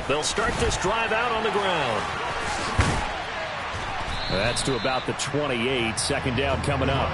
They'll start this drive out on the ground. That's to about the 28. Second down coming up.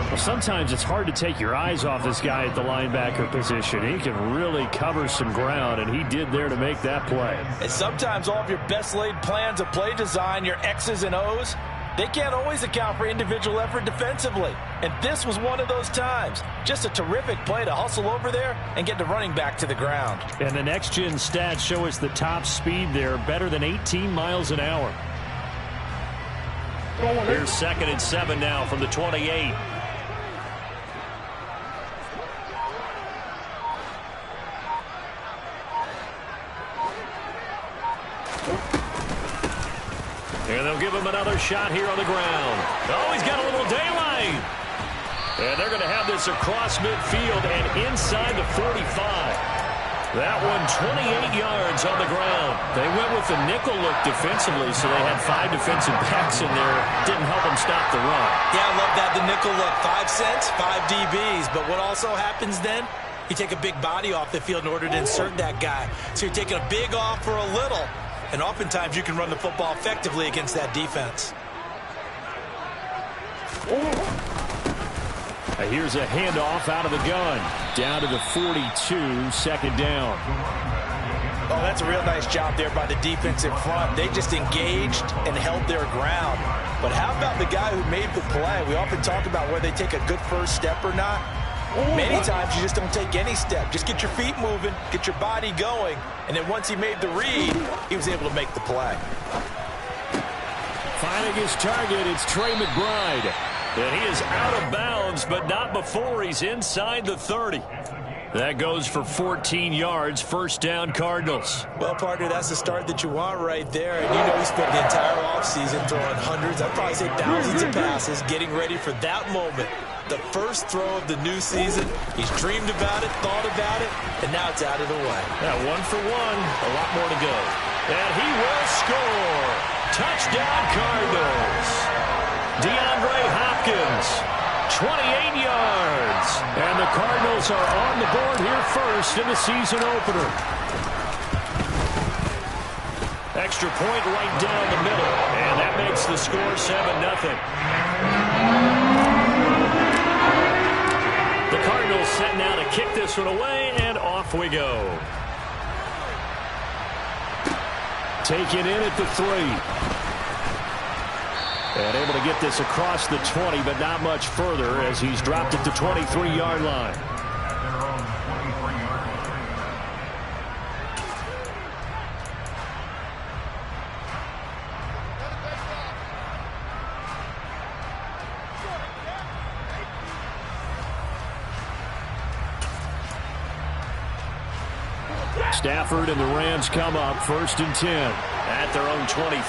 Well, sometimes it's hard to take your eyes off this guy at the linebacker position. He can really cover some ground, and he did there to make that play. And sometimes all of your best laid plans of play design, your X's and O's, they can't always account for individual effort defensively. And this was one of those times. Just a terrific play to hustle over there and get the running back to the ground. And the next-gen stats show us the top speed there, better than 18 miles an hour. Here's 2nd and 7 now from the 28. And they'll give him another shot here on the ground. Oh, he's got a little daylight. And they're going to have this across midfield and inside the 45. That one 28 yards on the ground. They went with the nickel look defensively, so they had 5 defensive backs in there. Didn't help them stop the run. Yeah, I love that, the nickel look. 5 cents, 5 DBs. But what also happens then, you take a big body off the field in order to insert that guy. So you're taking a big off for a little. And oftentimes you can run the football effectively against that defense. Here's a handoff out of the gun. Down to the 42, 2nd down. Oh, that's a real nice job there by the defensive front. They just engaged and held their ground. But how about the guy who made the play? We often talk about whether they take a good first step or not. Many times you just don't take any step. Just get your feet moving, get your body going, and then once he made the read, he was able to make the play. Finding his target, it's Trey McBride. And he is out of bounds, but not before he's inside the 30. That goes for 14 yards, 1st down Cardinals. Well, partner, that's the start that you want right there. And you know he spent the entire offseason throwing hundreds, I'd probably say thousands of passes, getting ready for that moment. The first throw of the new season. He's dreamed about it, thought about it, and now it's out of the way. Yeah, 1 for 1, a lot more to go. And he will score. Touchdown Cardinals. DeAndre Hopkins, 28 yards. And the Cardinals are on the board here first in the season opener. Extra point right down the middle. And that makes the score 7-0. The Cardinals set now to kick this one away, and off we go. Taken in at the 3. And able to get this across the 20, but not much further as he's dropped at the 23-yard line. Stafford and the Rams come up 1st and 10 at their own 23.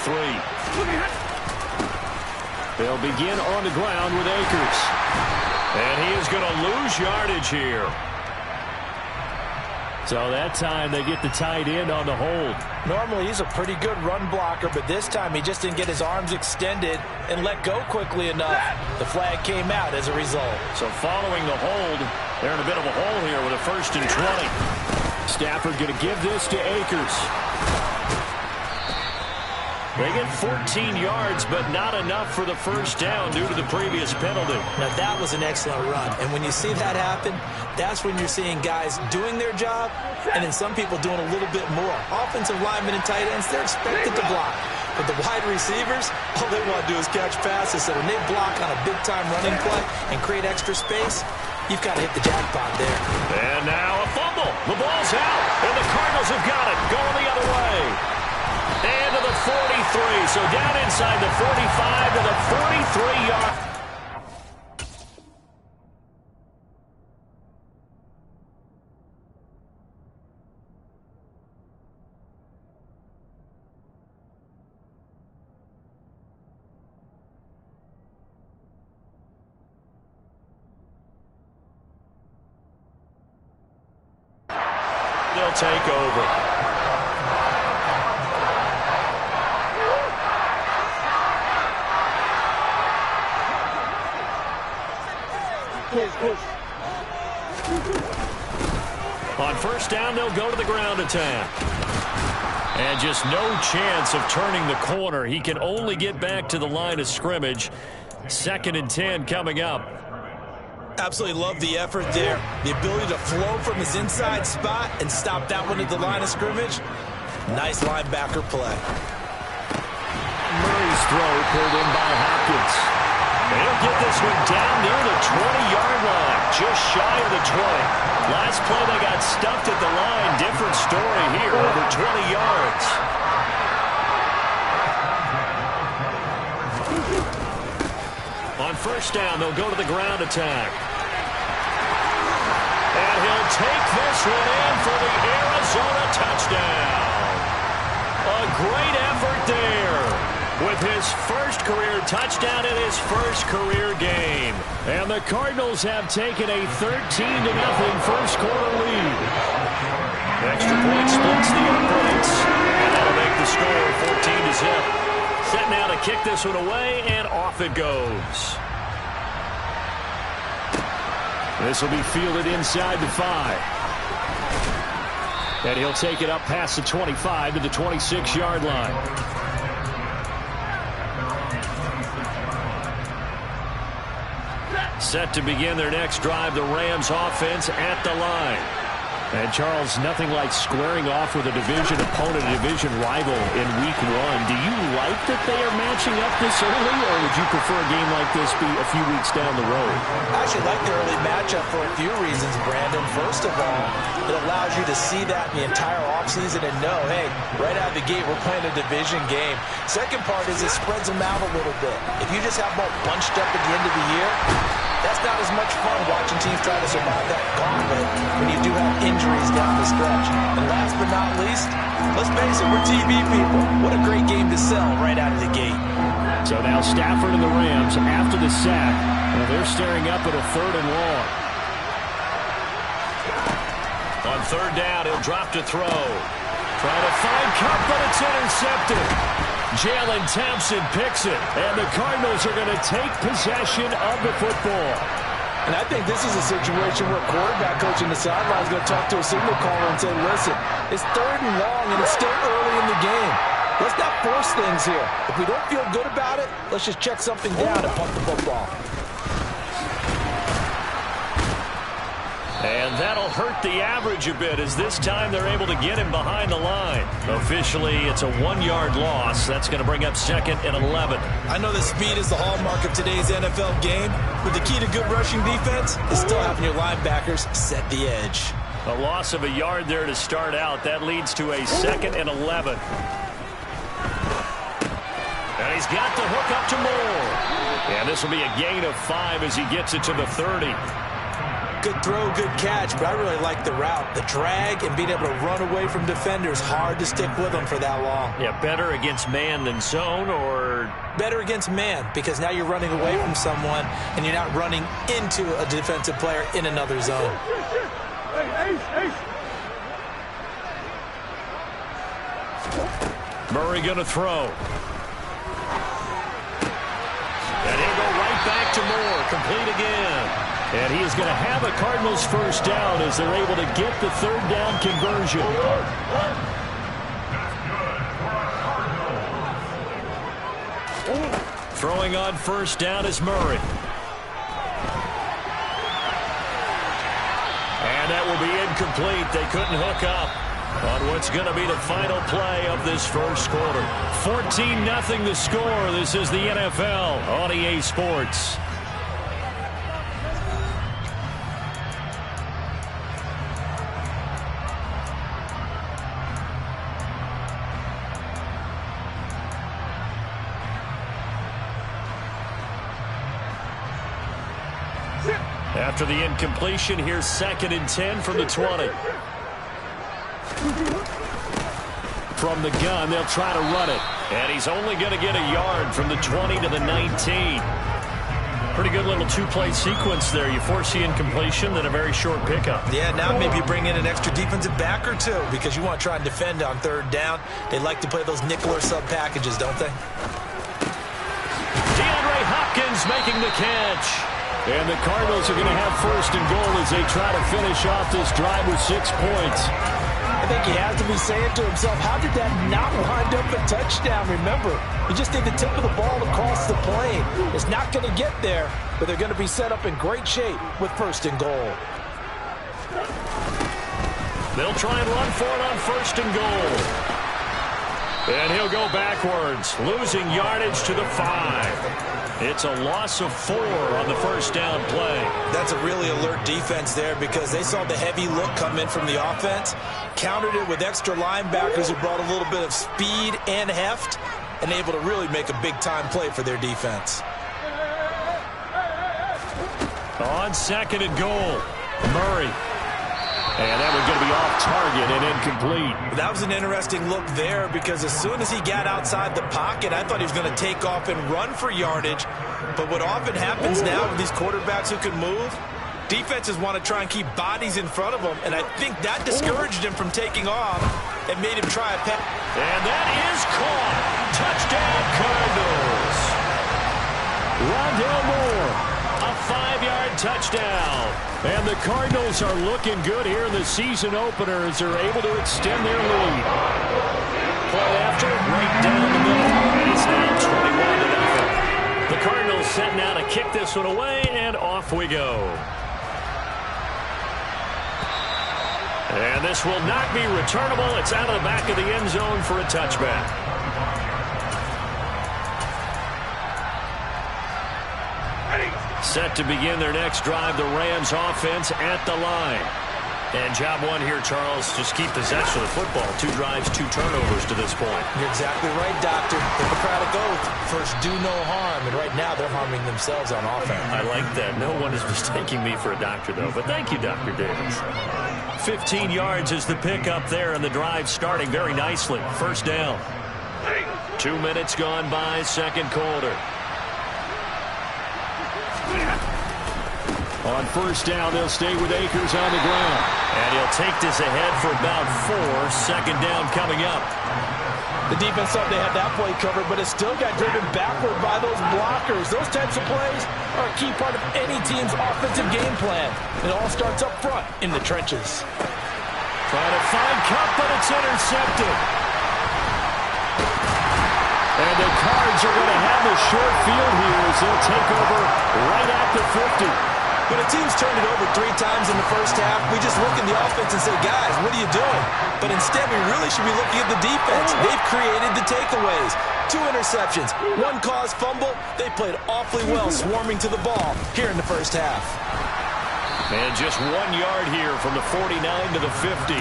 They'll begin on the ground with Akers. And he is going to lose yardage here. So that time they get the tight end on the hold. Normally he's a pretty good run blocker, but this time he just didn't get his arms extended and let go quickly enough. The flag came out as a result. So following the hold, they're in a bit of a hole here with a 1st and 20. Stafford going to give this to Akers. They get 14 yards, but not enough for the 1st down due to the previous penalty. Now, that was an excellent run. And when you see that happen, that's when you're seeing guys doing their job and then some people doing a little bit more. Offensive linemen and tight ends, they're expected to block. But the wide receivers, all they want to do is catch passes. So when they block on a big-time running play and create extra space, you've got to hit the jackpot there. And now a fumble. The ball's out, and the Cardinals have got it. Going the other way. And to the 43. So down inside the 45 to the 43-yard. They'll take over. On 1st down, they'll go to the ground attack. And just no chance of turning the corner. He can only get back to the line of scrimmage. 2nd and 10 coming up. Absolutely love the effort there. The ability to flow from his inside spot and stop that one at the line of scrimmage. Nice linebacker play. Murray's throw pulled in by Hopkins. They'll get this one down near the 20-yard line, just shy of the 20. Last play they got stuffed at the line. Different story here, over 20 yards. On 1st down, they'll go to the ground attack. And he'll take this one in for the Arizona touchdown. A great effort there with his first career touchdown in his first career game. And the Cardinals have taken a 13-0 first quarter lead. Extra point splits the uprights, and that'll make the score 14-0. Set now to kick this one away, and off it goes. This will be fielded inside the 5. And he'll take it up past the 25 to the 26-yard line. Set to begin their next drive, the Rams offense at the line. And, Charles, nothing like squaring off with a division opponent, a division rival in Week 1. Do you like that they are matching up this early, or would you prefer a game like this be a few weeks down the road? I actually like the early matchup for a few reasons, Brandon. First of all, it allows you to see that in the entire offseason and know, hey, right out of the gate, we're playing a division game. Second part is it spreads them out a little bit. If you just have them all bunched up at the end of the year, that's not as much fun watching teams try to survive that gauntlet when you do have injuries down the stretch. And last but not least, let's face it, we're TV people. What a great game to sell right out of the gate. So now Stafford and the Rams after the sack. And they're staring up at a 3rd and long. On 3rd down, he'll drop to throw. Trying to find Kupp, but it's intercepted. Jalen Thompson picks it, and the Cardinals are going to take possession of the football. And I think this is a situation where a quarterback coach in the sideline is going to talk to a signal caller and say, listen, it's 3rd and long, and it's still early in the game. Let's not force things here. If we don't feel good about it, let's just check something down and punt the football. And that'll hurt the average a bit as this time they're able to get him behind the line. Officially, it's a 1-yard loss. That's going to bring up 2nd and 11. I know that speed is the hallmark of today's NFL game, but the key to good rushing defense is still having your linebackers set the edge. A loss of a yard there to start out. That leads to a 2nd and 11. And he's got the hook up to Moore. And this will be a gain of 5 as he gets it to the 30. Good throw, good catch, but I really like the route. The drag and being able to run away from defenders, hard to stick with them for that long. Yeah, better against man than zone, or? Better against man, because now you're running away from someone and you're not running into a defensive player in another zone. Murray going to throw. And he'll go right back to Moore, complete again. And he is going to have a Cardinals first down as they're able to get the 3rd down conversion. Throwing on 1st down is Murray. And that will be incomplete. They couldn't hook up on what's going to be the final play of this first quarter. 14-0 the score. This is the NFL on EA Sports. After the incompletion, here's 2nd and 10 from the 20. From the gun, they'll try to run it. And he's only going to get a yard from the 20 to the 19. Pretty good little 2-play sequence there. You force the incompletion, then a very short pickup. Yeah, now maybe you bring in an extra defensive back or two because you want to try and defend on 3rd down. They like to play those nickel or sub packages, don't they? DeAndre Hopkins making the catch. And the Cardinals are going to have 1st and goal as they try to finish off this drive with 6 points. I think he has to be saying to himself, how did that not wind up a touchdown? Remember, you just need the tip of the ball to cross the plane. It's not going to get there, but they're going to be set up in great shape with 1st and goal. They'll try and run for it on 1st and goal. And he'll go backwards, losing yardage to the 5. It's a loss of 4 on the 1st down play. That's a really alert defense there because they saw the heavy look come in from the offense, countered it with extra linebackers who brought a little bit of speed and heft, and able to really make a big-time play for their defense. On 2nd and goal, Murray. And that was going to be off target and incomplete. That was an interesting look there because as soon as he got outside the pocket, I thought he was going to take off and run for yardage. But what often happens now with these quarterbacks who can move, defenses want to try and keep bodies in front of them, and I think that discouraged him from taking off and made him try a pass. And that is caught. Touchdown, Cardinals. Rondale Moore, a 5-yard touchdown. And the Cardinals are looking good here in the season opener as they're able to extend their lead. Play after, right down the middle. And it's now 21-0. The Cardinals set now to kick this one away, and off we go. And this will not be returnable. It's out of the back of the end zone for a touchback. Set to begin their next drive, the Rams offense at the line. And job one here, Charles, just keep possession of the football. 2 drives, 2 turnovers to this point. You're exactly right, Doctor. Hippocratic oath. First, do no harm. And right now, they're harming themselves on offense. I like that. No one is mistaking me for a doctor, though. But thank you, Dr. Davis. 15 yards is the pickup there, and the drive starting very nicely. 1st down. 2 minutes gone by, 2nd quarter. On 1st down, they'll stay with Akers on the ground. And he'll take this ahead for about 4. 2nd down coming up. The defense thought they had that play covered, but it still got driven backward by those blockers. Those types of plays are a key part of any team's offensive game plan. It all starts up front in the trenches. Trying to find Kupp, but it's intercepted. And the Cards are going to have the short field here as they'll take over right at the 50. When a team's turned it over 3 times in the 1st half, we just look at the offense and say, guys, what are you doing? But instead, we really should be looking at the defense. They've created the takeaways. 2 interceptions, 1 caused fumble. They played awfully well swarming to the ball here in the 1st half. And just 1 yard here from the 49 to the 50.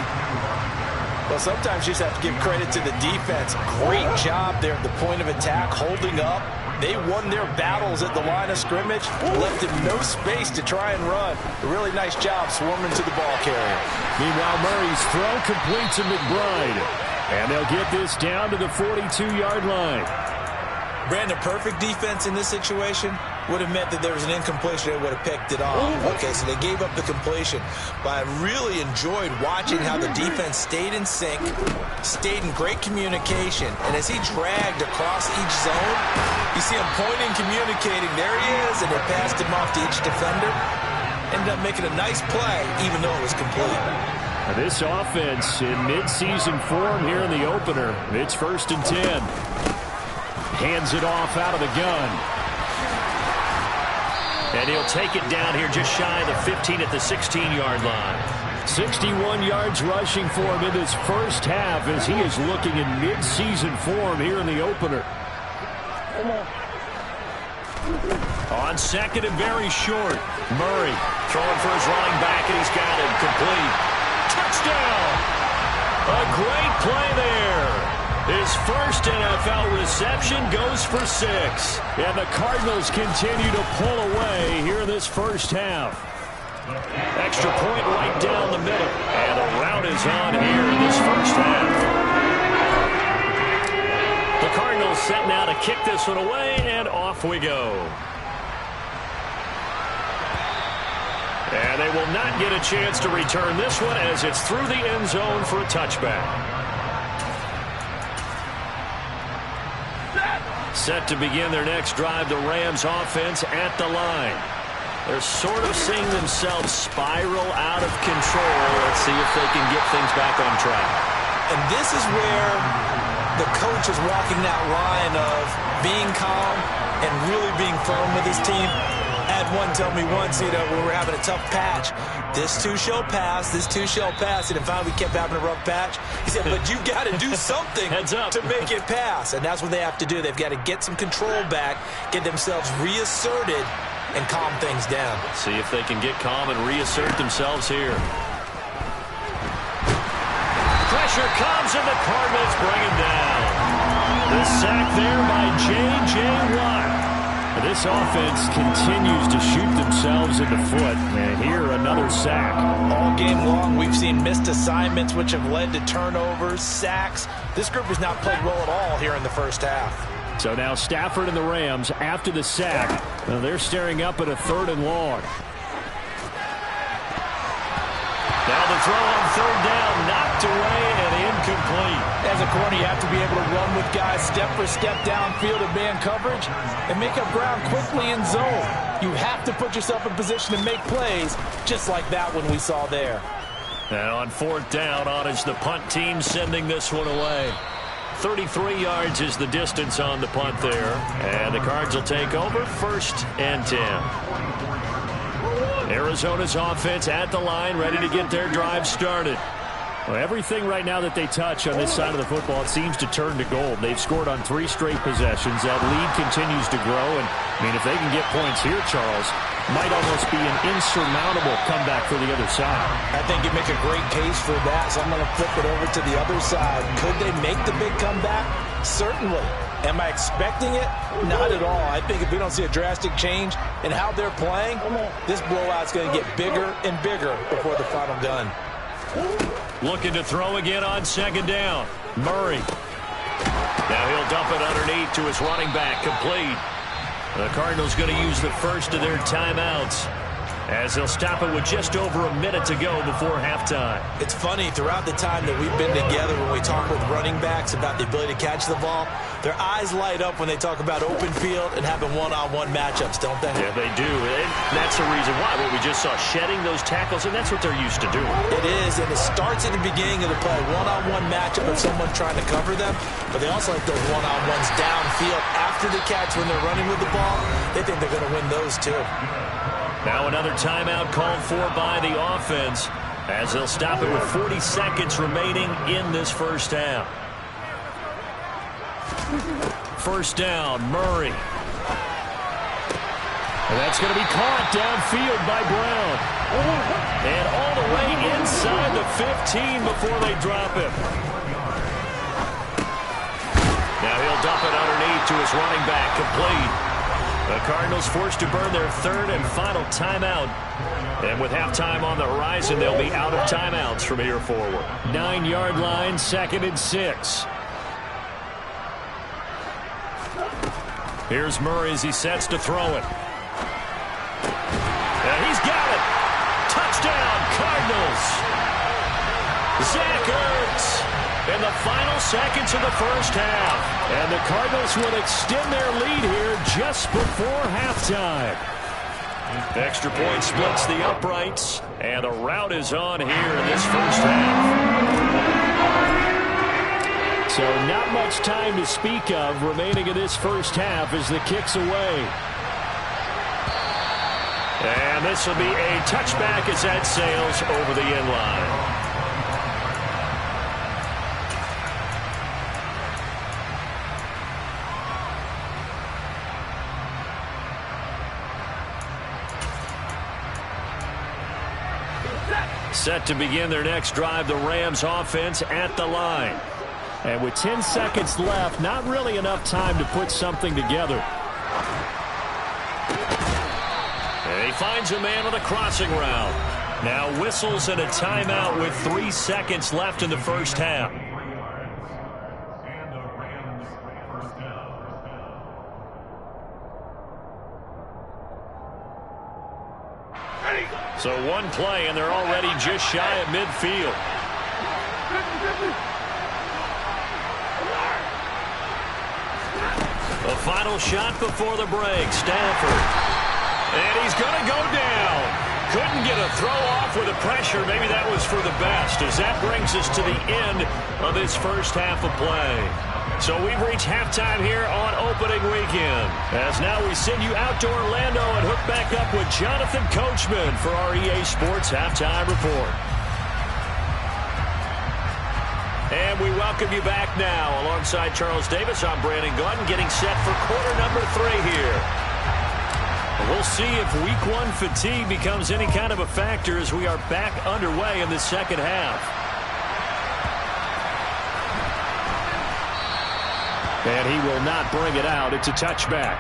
Well, sometimes you just have to give credit to the defense. Great job there at the point of attack, holding up. They won their battles at the line of scrimmage, left him no space to try and run. A really nice job swarming to the ball carrier. Meanwhile, Murray's throw complete to McBride. And they'll get this down to the 42-yard line. Brandon, perfect defense in this situation would have meant that there was an incompletion. They would have picked it off. Okay, so they gave up the completion. But I really enjoyed watching how the defense stayed in sync, stayed in great communication. And as he dragged across each zone, you see him pointing, communicating. There he is, and they passed him off to each defender. Ended up making a nice play, even though it was complete. This offense in midseason form here in the opener. It's 1st and 10. Hands it off out of the gun. And he'll take it down here just shy of the 15 at the 16-yard line. 61 yards rushing for him in this 1st half as he is looking in mid-season form here in the opener. On 2nd and very short, Murray throwing for his running back, and he's got him complete. Touchdown! A great play there. His first NFL reception goes for 6. And the Cardinals continue to pull away here in this 1st half. Extra point right down the middle. And the route is on here in this 1st half. The Cardinals set now to kick this one away, and off we go. And they will not get a chance to return this one as it's through the end zone for a touchback. Set to begin their next drive, the Rams offense at the line. They're sort of seeing themselves spiral out of control. Let's see if they can get things back on track. And this is where the coach is walking that line of being calm and really being firm with his team. I had one tell me once, when we were having a tough patch, this too shall pass, this too shall pass. And finally we kept having a rough patch. He said, but you got to do something to make it pass. And that's what they have to do. They've got to get some control back, get themselves reasserted, and calm things down. See if they can get calm and reassert themselves here. Pressure comes, and the Cardinals bring him down. The sack there by J.J. Watt. This offense continues to shoot themselves in the foot. And here, another sack. All game long, we've seen missed assignments, which have led to turnovers, sacks. This group has not played well at all here in the first half. So now Stafford and the Rams, after the sack, they're staring up at a 3rd and long. Now the throw on 3rd down, knocked away and incomplete. As a corner, you have to be able to run with guys step for step downfield in man coverage and make up ground quickly in zone. You have to put yourself in position to make plays, just like that one we saw there. And on 4th down, on is the punt team sending this one away. 33 yards is the distance on the punt there. And the Cards will take over 1st and 10. Arizona's offense at the line, ready to get their drive started. Well, everything right now that they touch on this side of the football, it seems to turn to gold. They've scored on 3 straight possessions. That lead continues to grow. And, if they can get points here, Charles, might almost be an insurmountable comeback for the other side. I think you make a great case for that, so I'm going to flip it over to the other side. Could they make the big comeback? Certainly. Am I expecting it? Not at all. I think if we don't see a drastic change in how they're playing, this blowout's going to get bigger and bigger before the final gun. Looking to throw again on 2nd down. Murray. Now he'll dump it underneath to his running back. Complete. The Cardinals going to use the first of their timeouts, as they'll stop it with just over a minute to go before halftime. It's funny, throughout the time that we've been together, when we talk with running backs about the ability to catch the ball, their eyes light up when they talk about open field and having one-on-one matchups, don't they? Yeah, they do. And that's the reason why. What we just saw, shedding those tackles, and that's what they're used to doing. It is, and it starts at the beginning of the play. One-on-one matchup of someone trying to cover them, but they also like those one-on-ones downfield after the catch when they're running with the ball. They think they're going to win those, too. Now another timeout called for by the offense, as they'll stop it with 40 seconds remaining in this first half. 1st down, Murray. And that's going to be caught downfield by Brown. And all the way inside the 15 before they drop him. Now he'll dump it underneath to his running back, complete. The Cardinals forced to burn their 3rd and final timeout. And with halftime on the horizon, they'll be out of timeouts from here forward. 9-yard line, 2nd and 6. Here's Murray as he sets to throw it. And he's got it. Touchdown, Cardinals. Zach Ertz in the final seconds of the first half. And the Cardinals will extend their lead here just before halftime. Extra point splits the uprights, and the rout is on here in this first half. So not much time to speak of remaining in this first half as the kick's away. And this will be a touchback as that sails over the end line. Set to begin their next drive, the Rams offense at the line. And with 10 seconds left, not really enough time to put something together. And he finds a man on the crossing route. Now whistles and a timeout with 3 seconds left in the first half. So one play, and they're already just shy of midfield. The final shot before the break. Stafford. And he's going to go down. Couldn't get a throw off with the pressure. Maybe that was for the best, as that brings us to the end of this first half of play. So we've reached halftime here on opening weekend. As now we send you out to Orlando and hook back up with Jonathan Coachman for our EA Sports Halftime Report. And we welcome you back now. Alongside Charles Davis, I'm Brandon Gaudin, getting set for quarter number 3 here. We'll see if week 1 fatigue becomes any kind of a factor as we are back underway in the second half. And he will not bring it out. It's a touchback.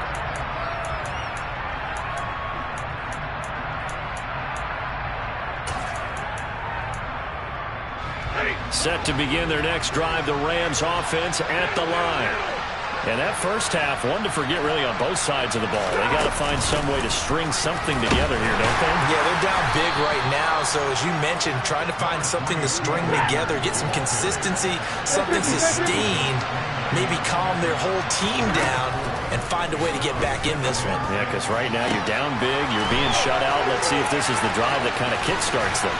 Set to begin their next drive, the Rams offense at the line. And that first half, one to forget really on both sides of the ball. They got to find some way to string something together here, don't they? Yeah, they're down big right now. So as you mentioned, trying to find something to string together, get some consistency, something sustained, maybe calm their whole team down and find a way to get back in this one. Yeah, because right now you're down big, you're being shut out. Let's see if this is the drive that kind of kickstarts them.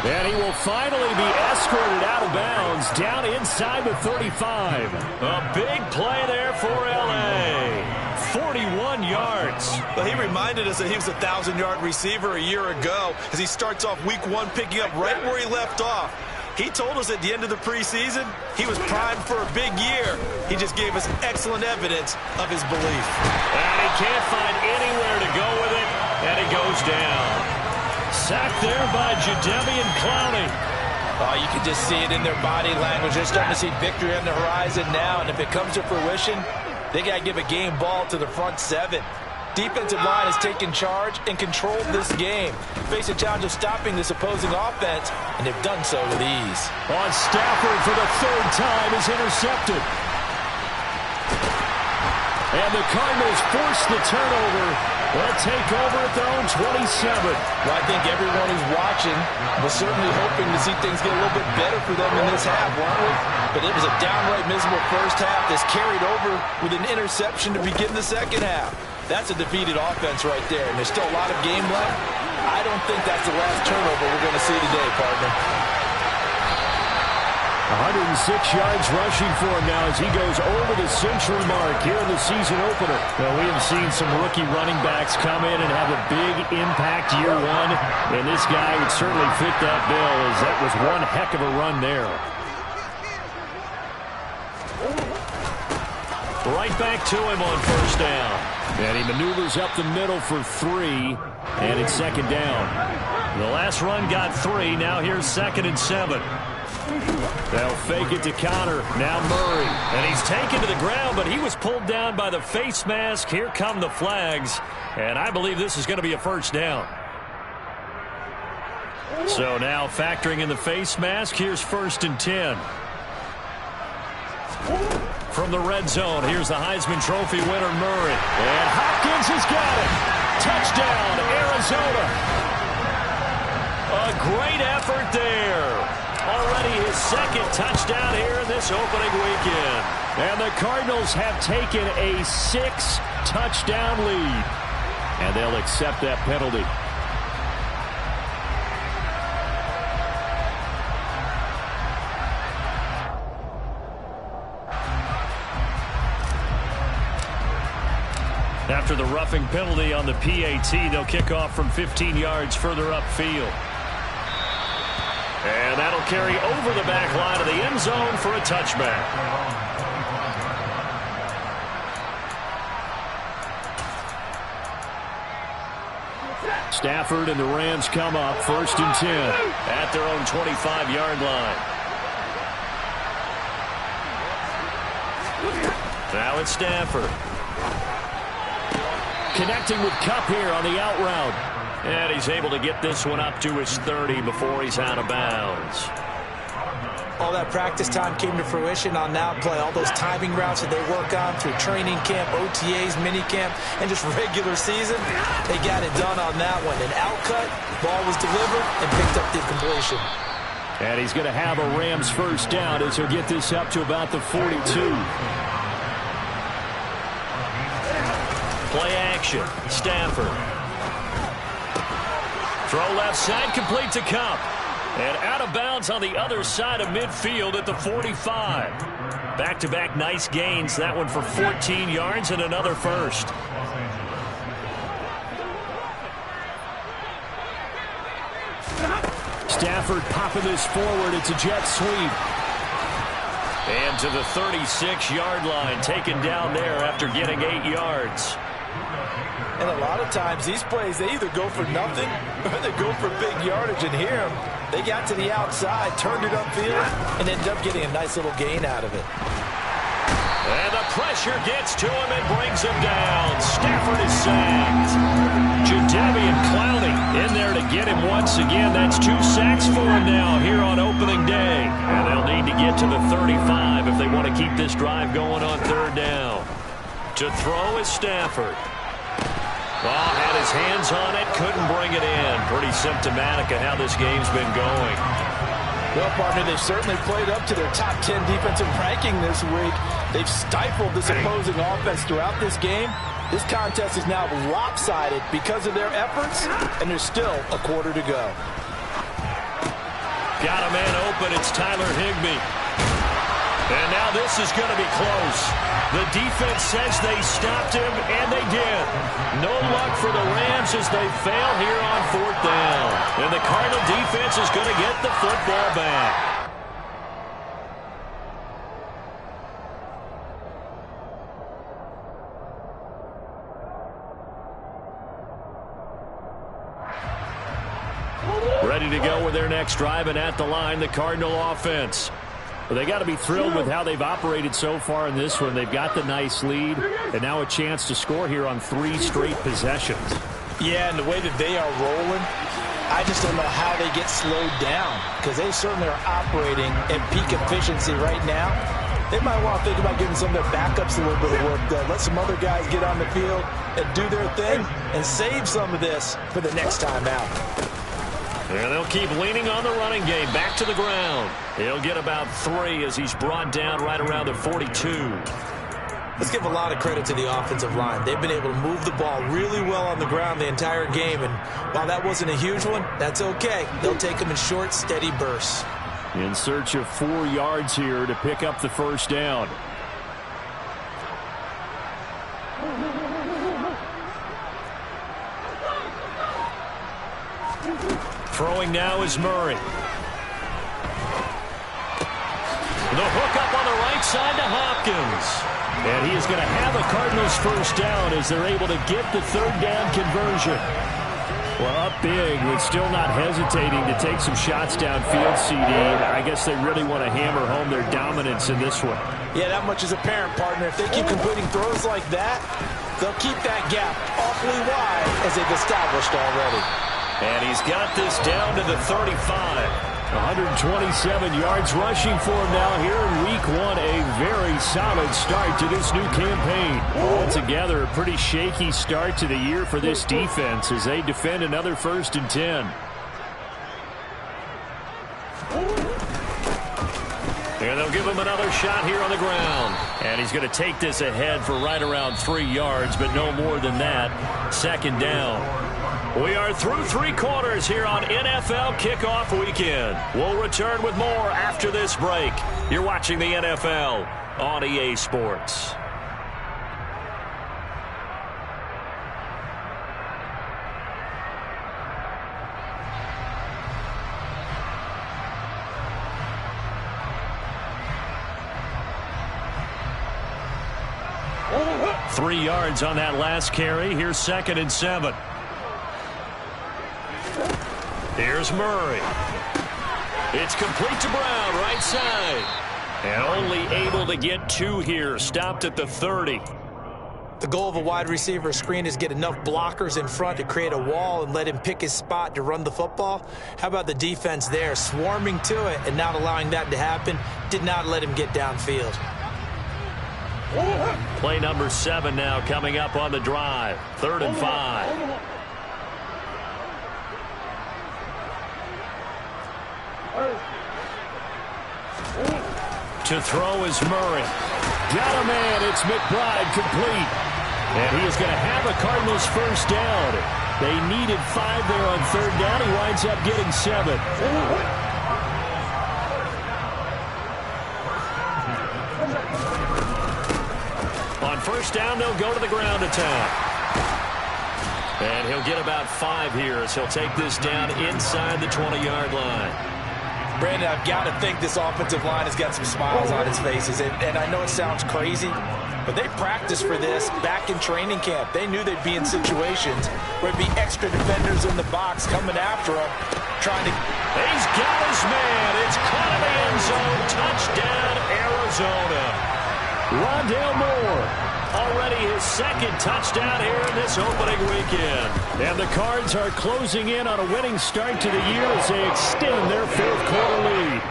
And he will finally be escorted out of bounds down inside the 35. A big play there for L.A. 41 yards. Well, he reminded us that he was a 1,000-yard receiver a year ago as he starts off week 1 picking up right where he left off. He told us at the end of the preseason he was primed for a big year. He just gave us excellent evidence of his belief. And he can't find anywhere to go with it, and he goes down. Sacked there by Jadeveon Clowney. Oh, you can just see it in their body language. They're starting to see victory on the horizon now, and if it comes to fruition, they got to give a game ball to the front 7. Defensive line has taken charge and controlled this game. Face a challenge of stopping this opposing offense, and they've done so with ease. On Stafford for the 3rd time is intercepted. And the Cardinals force the turnover. They'll take over at their own 27. Well, I think everyone who's watching was certainly hoping to see things get a little bit better for them in this half, weren't we? But it was a downright miserable first half that's carried over with an interception to begin the second half. That's a defeated offense right there, and there's still a lot of game left. I don't think that's the last turnover we're going to see today, partner. 106 yards rushing for him now as he goes over the century mark here in the season opener. Well, we have seen some rookie running backs come in and have a big impact year 1, and this guy would certainly fit that bill as that was one heck of a run there. Right back to him on first down. And he maneuvers up the middle for 3, and it's second down. The last run got 3, now here's 2nd and 7. They'll fake it to counter. Now Murray. And he's taken to the ground, but he was pulled down by the face mask. Here come the flags. And I believe this is going to be a first down. So now factoring in the face mask, here's 1st and 10. From the red zone, here's the Heisman Trophy winner, Murray. And Hopkins has got it. Touchdown, Arizona. A great effort there. Already his 2nd touchdown here in this opening weekend. And the Cardinals have taken a 6-touchdown lead. And they'll accept that penalty. After the roughing penalty on the PAT, they'll kick off from 15 yards further upfield. And that'll carry over the back line of the end zone for a touchback. Stafford and the Rams come up 1st and 10 at their own 25-yard line. Now it's Stafford. Connecting with Kupp here on the out route. And he's able to get this one up to his 30 before he's out of bounds. All that practice time came to fruition on that play. All those timing routes that they work on through training camp, OTAs, minicamp, and just regular season, they got it done on that one. An outcut, ball was delivered, and picked up the completion. And he's going to have a Rams first down as he'll get this up to about the 42. Play action. Stafford Throw left side, complete to Kupp. And out of bounds on the other side of midfield at the 45. Back-to-back nice gains. That one for 14 yards and another first. Stafford popping this forward. It's a jet sweep. And to the 36-yard line, taken down there after getting 8 yards. And a lot of times, these plays, they either go for nothing or they go for big yardage. And here, they got to the outside, turned it upfield, and ended up getting a nice little gain out of it. And the pressure gets to him and brings him down. Stafford is sacked. Jadeveon Clowney in there to get him once again. That's 2 sacks for him now here on opening day. And they'll need to get to the 35 if they want to keep this drive going on third down. To throw is Stafford. Well, had his hands on it, couldn't bring it in. Pretty symptomatic of how this game's been going. Well, partner, they've certainly played up to their top 10 defensive ranking this week. They've stifled this opposing offense throughout this game. This contest is now lopsided because of their efforts, and there's still a quarter to go. Got a man open. It's Tyler Higbee. And now this is going to be close. The defense says they stopped him, and they did. No luck for the Rams as they fail here on fourth down. And the Cardinal defense is going to get the football back. Ready to go with their next drive, and at the line, the Cardinal offense. Well, they got to be thrilled with how they've operated so far in this one. They've got the nice lead, and now a chance to score here on 3 straight possessions. Yeah, and the way that they are rolling, I just don't know how they get slowed down, because they certainly are operating at peak efficiency right now. They might want to think about giving some of their backups a little bit of work done. Let some other guys get on the field and do their thing and save some of this for the next time out. And they'll keep leaning on the running game. Back to the ground. He'll get about 3 as he's brought down right around the 42. Let's give a lot of credit to the offensive line. They've been able to move the ball really well on the ground the entire game. And while that wasn't a huge one, that's okay. They'll take them in short, steady bursts. In search of 4 yards here to pick up the first down. Throwing now is Murray. The hook up on the right side to Hopkins. And he is going to have a Cardinals first down as they're able to get the third down conversion. Well, up big, but still not hesitating to take some shots downfield, CD. I guess they really want to hammer home their dominance in this one. Yeah, that much is apparent, partner. If they keep completing throws like that, they'll keep that gap awfully wide as they've established already. And he's got this down to the 35. 127 yards rushing for him now here in week 1. A very solid start to this new campaign. Altogether, a pretty shaky start to the year for this defense as they defend another 1st and 10. And they'll give him another shot here on the ground. And he's going to take this ahead for right around 3 yards, but no more than that. 2nd down. We are through 3 quarters here on NFL Kickoff Weekend. We'll return with more after this break. You're watching the NFL on EA Sports. Three yards on that last carry. Here's 2nd and 7. Here's Murray. It's complete to Brown, right side. And only able to get 2 here. Stopped at the 30. The goal of a wide receiver screen is get enough blockers in front to create a wall and let him pick his spot to run the football. How about the defense there, swarming to it and not allowing that to happen? Did not let him get downfield. Play number 7 now coming up on the drive. 3rd and 5. To throw is Murray. Got a man. It's McBride complete. And he is going to have a Cardinals first down. They needed 5 there on third down. He winds up getting 7. On first down, they'll go to the ground attack. And he'll get about 5 here as he'll take this down inside the 20-yard line. Brandon, I've got to think this offensive line has got some smiles on its faces. And I know it sounds crazy, but they practiced for this back in training camp. They knew they'd be in situations where it'd be extra defenders in the box coming after him, trying to... He's got his man. It's caught in the end zone. Touchdown, Arizona. Rondale Moore, already his second touchdown here in this opening weekend. And the Cards are closing in on a winning start to the year as they extend their fourth-quarter lead.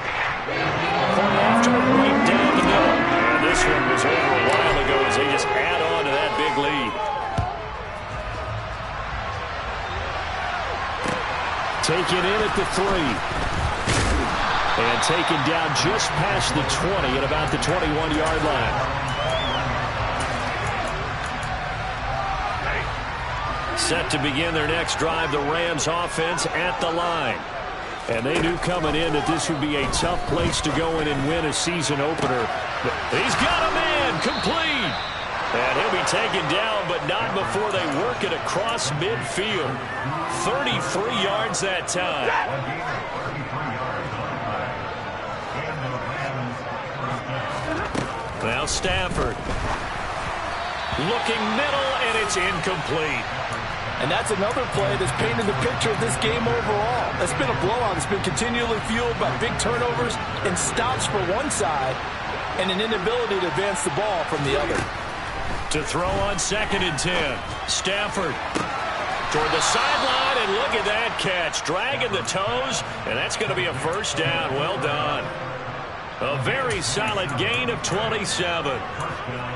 From after right down the middle. And this one was over a while ago as they just add on to that big lead. Taken in at the 3. And taken down just past the 20 at about the 21-yard line. Set to begin their next drive, the Rams offense at the line. And they knew coming in that this would be a tough place to go in and win a season opener. But he's got a man, complete. And he'll be taken down, but not before they work it across midfield. 33 yards that time. Now Stafford. Looking middle, and it's incomplete. And that's another play that's painted the picture of this game overall. It's been a blowout. It's been continually fueled by big turnovers and stops for one side and an inability to advance the ball from the other. To throw on 2nd and 10. Stafford toward the sideline, and look at that catch. Dragging the toes, and that's going to be a first down. Well done. A very solid gain of 27.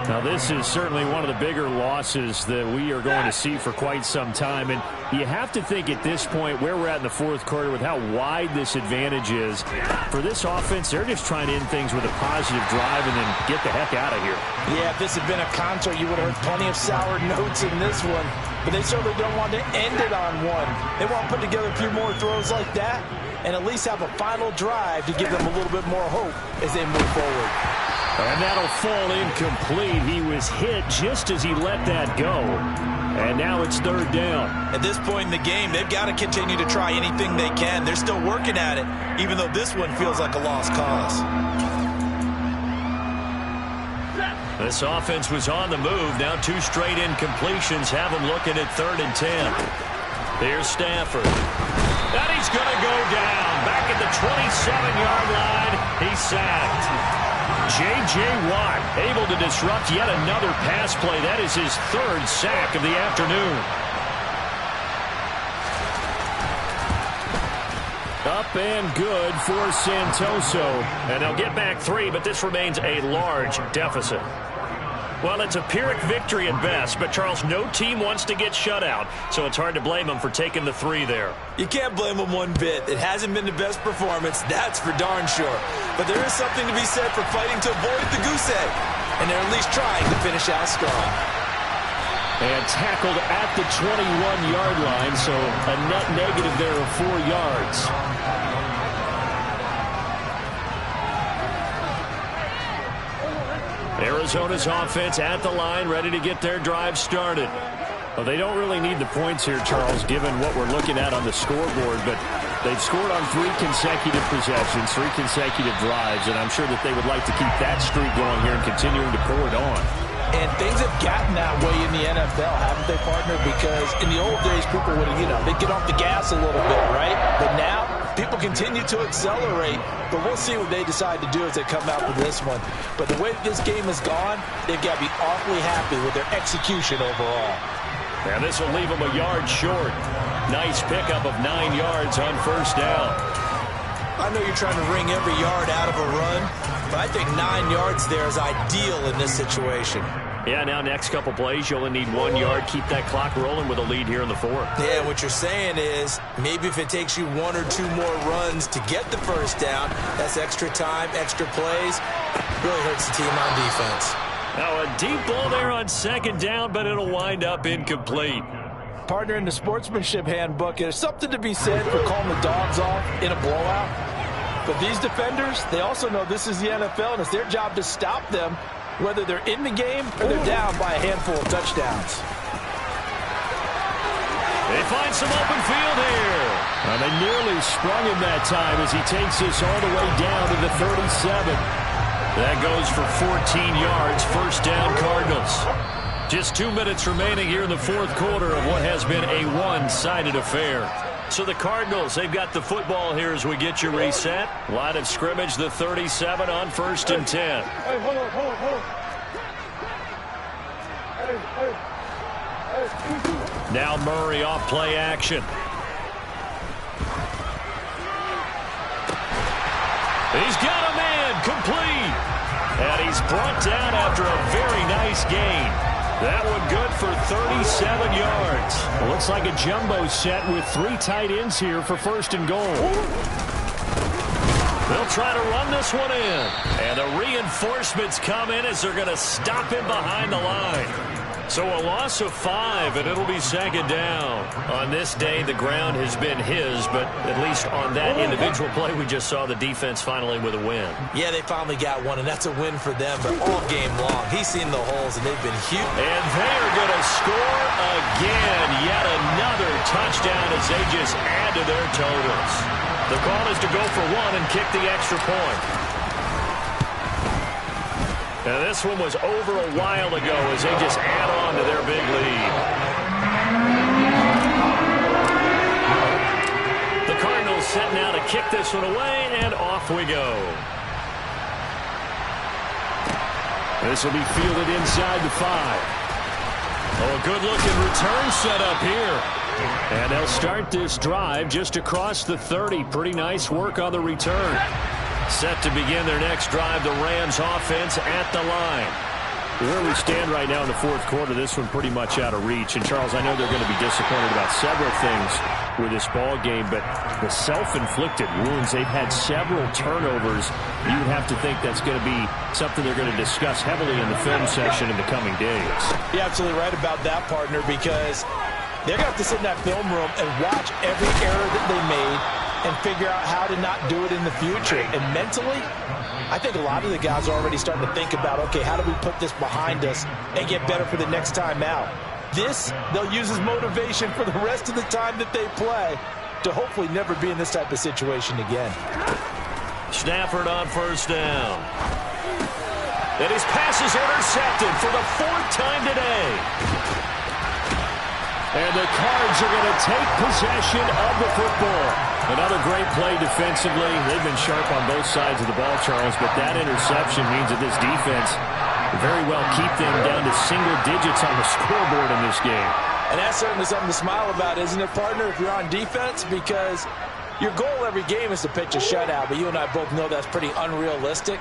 Now, this is certainly one of the bigger losses that we are going to see for quite some time. And you have to think at this point where we're at in the fourth quarter with how wide this advantage is. For this offense, they're just trying to end things with a positive drive and then get the heck out of here. Yeah, if this had been a concert, you would have heard plenty of sour notes in this one. But they certainly don't want to end it on one. They want to put together a few more throws like that and at least have a final drive to give them a little bit more hope as they move forward. And that'll fall incomplete. He was hit just as he let that go. And now it's 3rd down. At this point in the game, they've got to continue to try anything they can. They're still working at it, even though this one feels like a lost cause. This offense was on the move. Now 2 straight incompletions have them looking at 3rd and 10. Here's Stafford. And he's going to go down. Back at the 27-yard line. He's sacked. J.J. Watt able to disrupt yet another pass play. That is his 3rd sack of the afternoon. Up and good for Santoso. And they'll get back 3, but this remains a large deficit. Well, it's a Pyrrhic victory at best, but, Charles, no team wants to get shut out, so it's hard to blame them for taking the 3 there. You can't blame them one bit. It hasn't been the best performance, that's for darn sure. But there is something to be said for fighting to avoid the goose egg, and they're at least trying to finish out strong. And tackled at the 21-yard line, so a net negative there of 4 yards. Arizona's offense at the line, ready to get their drive started. Well, they don't really need the points here, Charles, given what we're looking at on the scoreboard, but they've scored on 3 consecutive possessions, 3 consecutive drives, and I'm sure that they would like to keep that streak going here and continuing to pour it on. And things have gotten that way in the NFL, haven't they, partner? Because in the old days, people would, they'd get off the gas a little bit, right? But now, people continue to accelerate, but we'll see what they decide to do as they come out for this one. But the way this game has gone, they've got to be awfully happy with their execution overall. And this will leave them a yard short. Nice pickup of 9 yards on first down. I know you're trying to wring every yard out of a run, but I think 9 yards there is ideal in this situation. Yeah, now next couple plays, you only need 1 yard. Keep that clock rolling with a lead here in the 4th. Yeah, what you're saying is maybe if it takes you 1 or 2 more runs to get the first down, that's extra time, extra plays. Really hurts the team on defense. Now a deep ball there on 2nd down, but it'll wind up incomplete. Partner, in the sportsmanship handbook, there's something to be said for calling the dogs off in a blowout. But these defenders, they also know this is the NFL, and it's their job to stop them, whether they're in the game or they're down by a handful of touchdowns. They find some open field here. And they nearly sprung him that time as he takes this all the way down to the 37. That goes for 14 yards, first down Cardinals. Just 2 minutes remaining here in the fourth quarter of what has been a one-sided affair. So the Cardinals, they've got the football here as we get you reset. Line of scrimmage, the 37 on 1st and 10. Hey, hold on. Now Murray off play action. He's got a man complete. And he's brought down after a very nice gain. That one good for 37 yards. Well, looks like a jumbo set with 3 tight ends here for 1st and goal. They'll try to run this one in. And the reinforcements come in as they're going to stop him behind the line. So a loss of 5, and it'll be 2nd down. On this day, the ground has been his, but at least on that individual play, we just saw the defense finally with a win. Yeah, they finally got one, and that's a win for them, but all game long, he's seen the holes, and they've been huge. And they are going to score again. Yet another touchdown as they just add to their totals. The call is to go for 1 and kick the extra point. Now this one was over a while ago as they just add on to their big lead. The Cardinals set now to kick this one away, and off we go. This will be fielded inside the 5. Oh, a good-looking return set up here. And they'll start this drive just across the 30. Pretty nice work on the return. Set to begin their next drive, the Rams offense at the line. Where we stand right now in the fourth quarter, this one pretty much out of reach. And, Charles, I know they're going to be disappointed about several things with this ball game, but the self-inflicted wounds, they've had several turnovers. You would have to think that's going to be something they're going to discuss heavily in the film session in the coming days. You're absolutely right about that, partner, because they're going to have to sit in that film room and watch every error that they made and figure out how to not do it in the future. And mentally, I think a lot of the guys are already starting to think about, okay, how do we put this behind us and get better for the next time out? This, they'll use as motivation for the rest of the time that they play to hopefully never be in this type of situation again. Stafford on 1st down. And his pass is intercepted for the 4th time today. And the Cards are going to take possession of the football. Another great play defensively. They've been sharp on both sides of the ball, Charles, but that interception means that this defense very well keep them down to single digits on the scoreboard in this game. And that's certainly something to smile about, isn't it, partner, if you're on defense? Because your goal every game is to pitch a shutout, but you and I both know that's pretty unrealistic.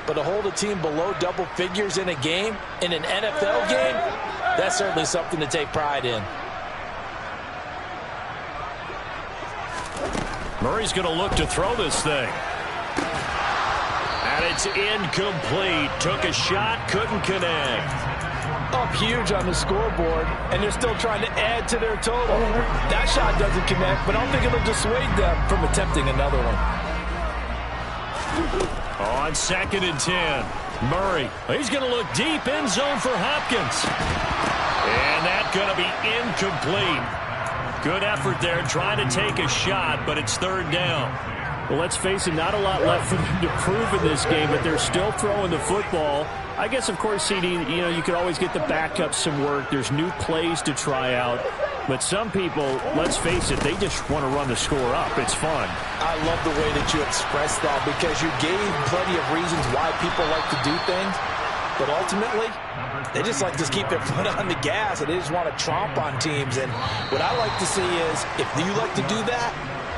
But to hold a team below double figures in a game, in an NFL game, that's certainly something to take pride in. Murray's going to look to throw this thing. And it's incomplete. Took a shot, couldn't connect. Up huge on the scoreboard, and they're still trying to add to their total. That shot doesn't connect, but I don't think it'll dissuade them from attempting another one. On 2nd and 10, Murray. He's going to look deep, end zone for Hopkins. And that's going to be incomplete. Good effort there, trying to take a shot, but it's 3rd down. Well, let's face it, not a lot left for them to prove in this game, but they're still throwing the football. I guess, of course, CD, you could always get the backup some work. There's new plays to try out. But some people, let's face it, they just want to run the score up. It's fun. I love the way that you expressed that because you gave plenty of reasons why people like to do things. But ultimately, they just like to keep their foot on the gas, and they just want to tromp on teams. And what I like to see is, if you like to do that,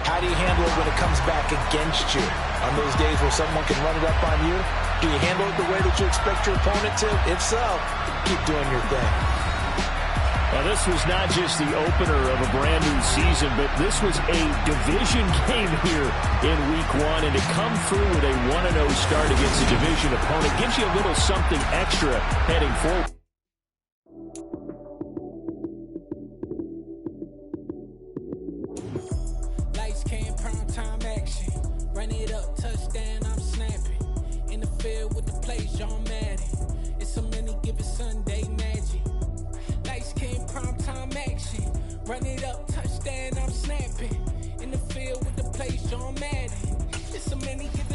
how do you handle it when it comes back against you? On those days where someone can run it up on you, do you handle it the way that you expect your opponent to? If so, keep doing your thing. Now, this was not just the opener of a brand-new season, but this was a division game here in Week 1. And to come through with a 1-0 start against a division opponent gives you a little something extra heading forward. touchdown, I'm snapping. In the field with the plays, John Madden. It's a many given Sunday magic. Lights came prime time action. Run it up, touchdown, I'm snapping. In the field with the plays, John Madden. It's a many given